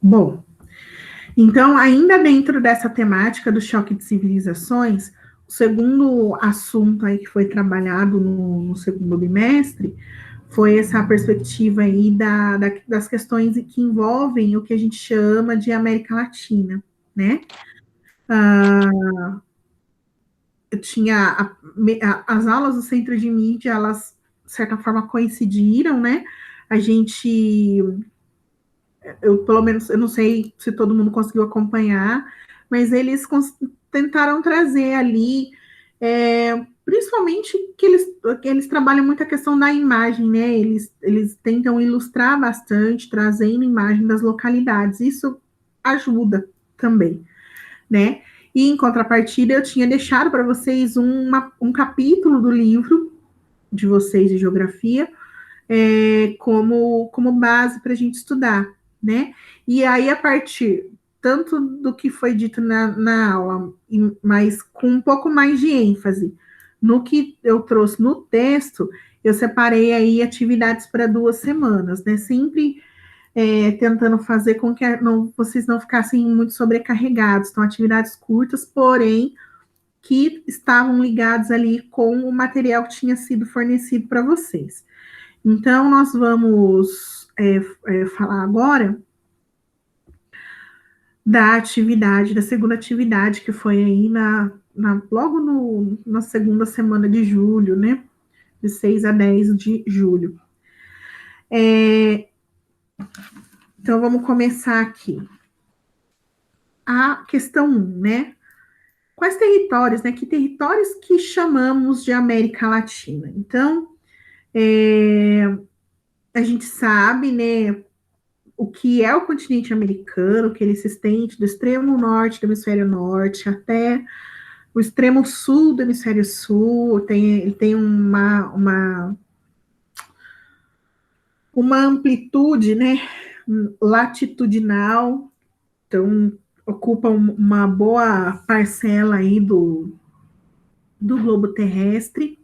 Bom, então, ainda dentro dessa temática do choque de civilizações, o segundo assunto aí que foi trabalhado no segundo bimestre foi essa perspectiva aí das questões que envolvem o que a gente chama de América Latina, né? Eu tinha as aulas do Centro de Mídia, elas, de certa forma, coincidiram, né? A gente, eu pelo menos, eu não sei se todo mundo conseguiu acompanhar, mas eles tentaram trazer ali, principalmente que eles trabalham muito a questão da imagem, né? Eles tentam ilustrar bastante, trazendo imagem das localidades. Isso ajuda também, né? E em contrapartida, eu tinha deixado para vocês um capítulo do livro de vocês de geografia, como base para a gente estudar, né? E aí, a partir tanto do que foi dito na aula, mas com um pouco mais de ênfase no que eu trouxe no texto, eu separei aí atividades para 2 semanas, né? Sempre tentando fazer com que vocês não ficassem muito sobrecarregados. Então, atividades curtas, porém, que estavam ligados ali com o material que tinha sido fornecido para vocês. Então, nós vamos falar agora da segunda atividade, que foi aí logo na segunda semana de julho, né? De 6 a 10 de julho. Então, vamos começar aqui. A questão 1, né? Quais territórios, né? Que territórios que chamamos de América Latina? Então, a gente sabe, né, o que é o continente americano, que ele se estende do extremo norte do hemisfério norte até o extremo sul do hemisfério sul, ele tem uma amplitude, né, latitudinal, então ocupa uma boa parcela aí do globo terrestre.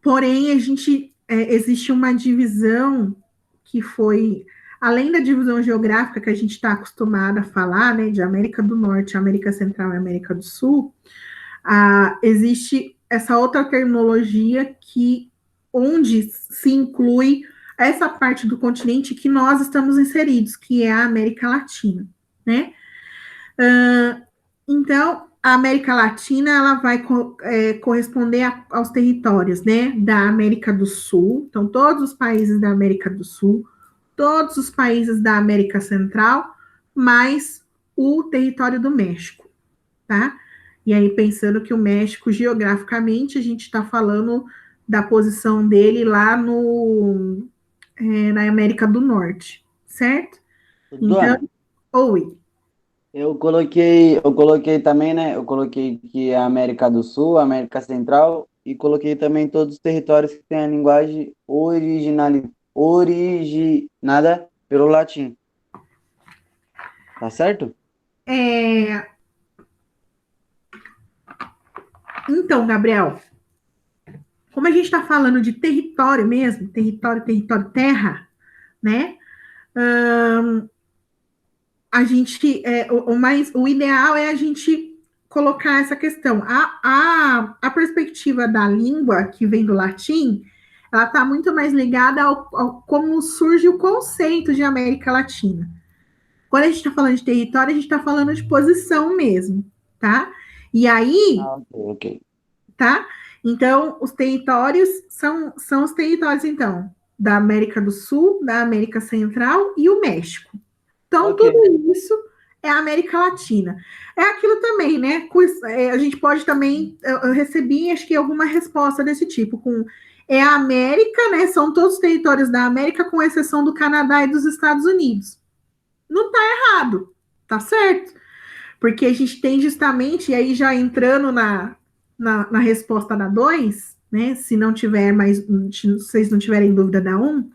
Porém, existe uma divisão que foi, além da divisão geográfica que a gente está acostumado a falar, né, de América do Norte, América Central e América do Sul, existe essa outra terminologia onde se inclui essa parte do continente que nós estamos inseridos, que é a América Latina, né? Então, a América Latina ela vai corresponder aos territórios, né, da América do Sul, então todos os países da América do Sul, todos os países da América Central, mais o território do México, tá? E aí, pensando que o México, geograficamente, a gente está falando da posição dele lá na América do Norte, certo? Então, Duana, oi. eu coloquei também, né? Eu coloquei que a América do Sul, a América Central e coloquei também todos os territórios que têm a linguagem originada pelo latim. Tá certo? É, então, Gabriel, como a gente está falando de território mesmo, território, terra, né? O ideal é a gente colocar essa questão. A perspectiva da língua que vem do latim, ela está muito mais ligada ao como surge o conceito de América Latina. Quando a gente está falando de território, a gente está falando de posição mesmo, tá? E aí, Ah, ok, ok. tá? Então, os territórios são os territórios, então, da América do Sul, da América Central e o México. Então, Ok. tudo isso é a América Latina. É aquilo também, né? A gente pode também. Eu recebi, acho que, alguma resposta desse tipo, a América, né? São todos os territórios da América, com exceção do Canadá e dos Estados Unidos. Não tá errado, tá certo? Porque a gente tem justamente, e aí já entrando na resposta da 2, né? Se não tiver mais, se vocês não tiverem dúvida da 1,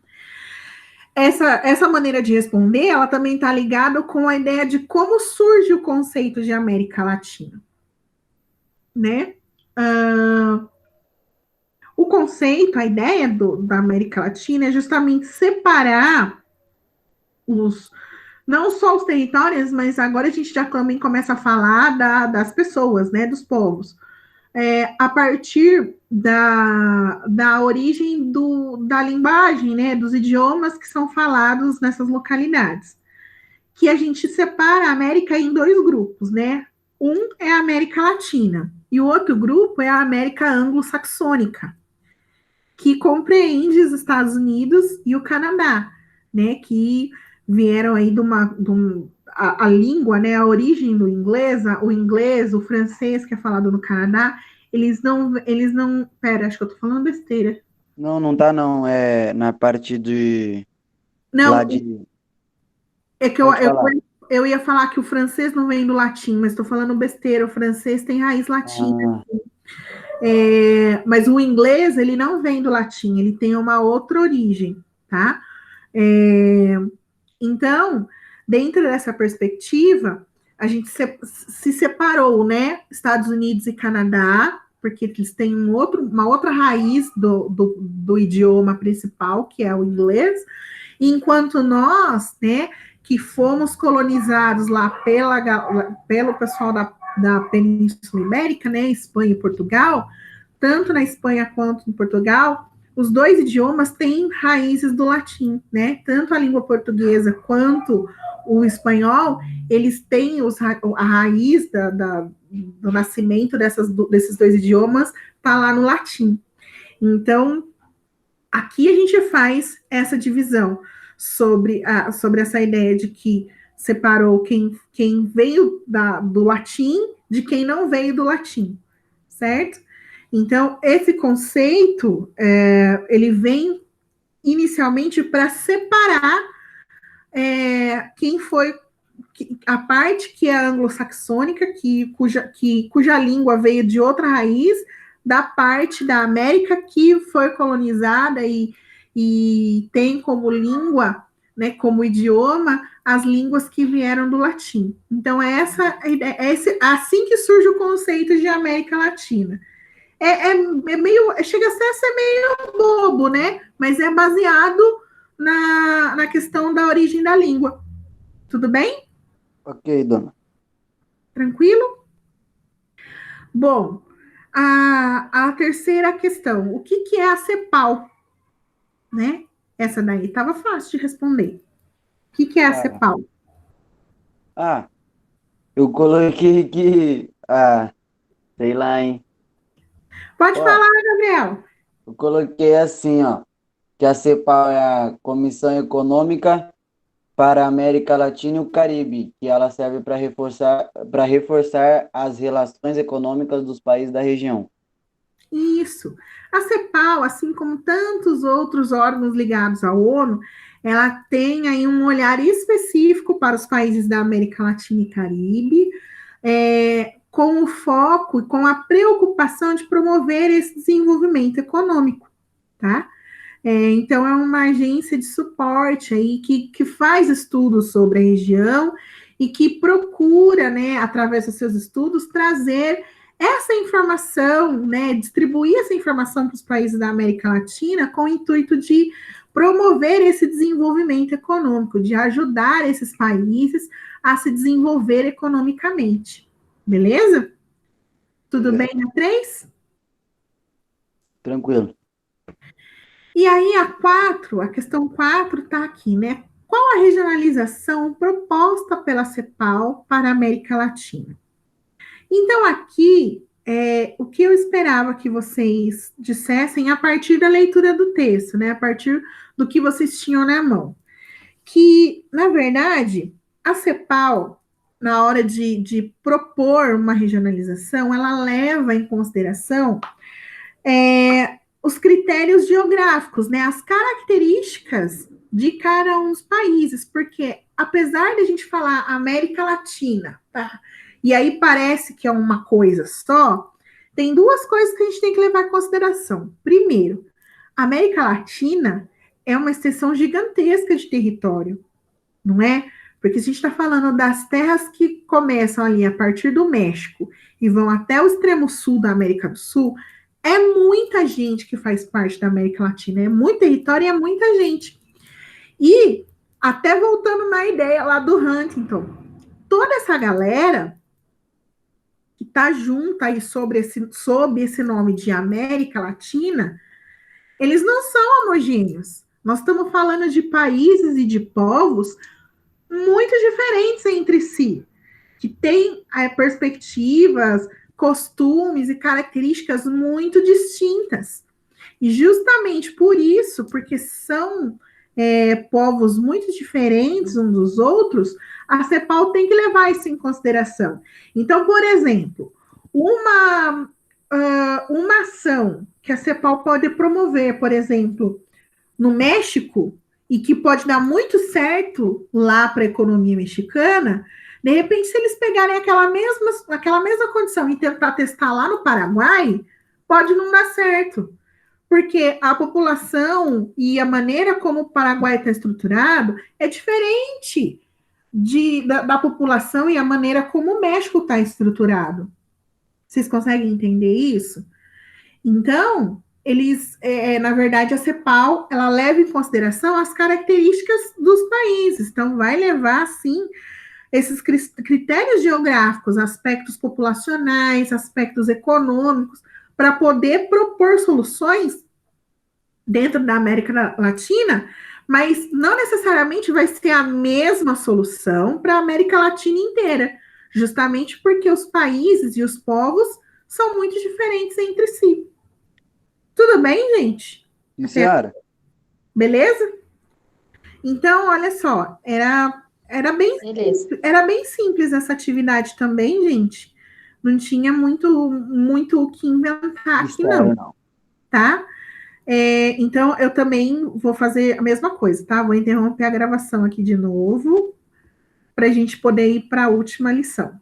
essa maneira de responder, ela também está ligada com a ideia de como surge o conceito de América Latina, né? O conceito, a ideia da América Latina é justamente separar os, não só os territórios, mas agora a gente já também começa a falar das pessoas, né, dos povos. A partir da origem da linguagem, né, dos idiomas que são falados nessas localidades. Que a gente separa a América em dois grupos, né? Um é a América Latina e o outro grupo é a América Anglo-Saxônica, que compreende os Estados Unidos e o Canadá, né? Que vieram aí a língua, né? A origem do inglês, o inglês, o francês que é falado no Canadá, pera, acho que eu tô falando besteira. Não, não tá não. É na parte de lá Não, de. é que Pode falar. eu ia falar que o francês não vem do latim, mas estou falando besteira. O francês tem raiz latina. Ah, Mas o inglês, ele não vem do latim, ele tem uma outra origem, tá? É, então, dentro dessa perspectiva, a gente se separou, né? Estados Unidos e Canadá, porque eles têm uma outra raiz do idioma principal, que é o inglês, enquanto nós, né, que fomos colonizados lá pelo pessoal da Península Ibérica, né, Espanha e Portugal, tanto na Espanha quanto em Portugal, os dois idiomas têm raízes do latim, né? Tanto a língua portuguesa quanto o espanhol, eles têm a raiz do nascimento desses dois idiomas, tá lá no latim. Então, aqui a gente faz essa divisão sobre essa ideia de que separou quem veio do latim de quem não veio do latim, certo? Então, esse conceito, ele vem inicialmente para separar quem foi a parte que é anglo-saxônica, cuja língua veio de outra raiz, da parte da América que foi colonizada e tem como língua, né, como idioma, as línguas que vieram do latim. Então, assim que surge o conceito de América Latina. Chega a ser meio bobo, né? Mas é baseado na questão da origem da língua. Tudo bem? ok, dona. Tranquilo? Bom, a terceira questão, o que é a CEPAL, né? Essa daí estava fácil de responder. O que é a Ah, CEPAL? eu coloquei que. Sei lá, hein? Pode Ó, falar, Gabriel. eu coloquei assim, ó, que a CEPAL é a Comissão Econômica para a América Latina e o Caribe, que ela serve para reforçar as relações econômicas dos países da região. Isso. A CEPAL, assim como tantos outros órgãos ligados à ONU, ela tem aí um olhar específico para os países da América Latina e Caribe, com o foco e com a preocupação de promover esse desenvolvimento econômico, tá? Então, é uma agência de suporte aí que faz estudos sobre a região e que procura, né, através dos seus estudos, trazer essa informação, né, distribuir essa informação para os países da América Latina com o intuito de promover esse desenvolvimento econômico, de ajudar esses países a se desenvolver economicamente. Beleza? Tudo Beleza. bem na 3? Tranquilo. E aí a questão 4 está aqui, né? Qual a regionalização proposta pela CEPAL para a América Latina? Então, aqui, o que eu esperava que vocês dissessem a partir da leitura do texto, né? A partir do que vocês tinham na mão. Que, na verdade, a CEPAL, na hora de propor uma regionalização, ela leva em consideração os critérios geográficos, né? As características de cada um dos países, porque apesar de a gente falar América Latina, tá? E aí parece que é uma coisa só, tem duas coisas que a gente tem que levar em consideração. Primeiro, a América Latina é uma extensão gigantesca de território, não é? Porque a gente está falando das terras que começam ali a partir do México e vão até o extremo sul da América do Sul, é muita gente que faz parte da América Latina, é muito território e é muita gente. E até voltando na ideia lá do Huntington, toda essa galera que está junta aí sob esse nome de América Latina, eles não são homogêneos. Nós estamos falando de países e de povos muito diferentes entre si, que têm perspectivas, costumes e características muito distintas. E justamente por isso, porque são povos muito diferentes uns dos outros, a CEPAL tem que levar isso em consideração. Então, por exemplo, uma ação que a CEPAL pode promover, por exemplo, no México, e que pode dar muito certo lá para a economia mexicana, de repente, se eles pegarem aquela mesma condição e tentar testar lá no Paraguai, pode não dar certo. Porque a população e a maneira como o Paraguai está estruturado é diferente da população e a maneira como o México está estruturado. Vocês conseguem entender isso? Então, na verdade, a CEPAL, ela leva em consideração as características dos países. Então, vai levar, sim, esses critérios geográficos, aspectos populacionais, aspectos econômicos, para poder propor soluções dentro da América Latina, mas não necessariamente vai ser a mesma solução para a América Latina inteira, justamente porque os países e os povos são muito diferentes entre si. Tudo bem, gente? Sim, senhora. Beleza? Então, olha só, era bem simples essa atividade também, gente. Não tinha muito o que inventar aqui, não. Tá? Então, eu também vou fazer a mesma coisa, tá? Vou interromper a gravação aqui de novo, para a gente poder ir para a última lição.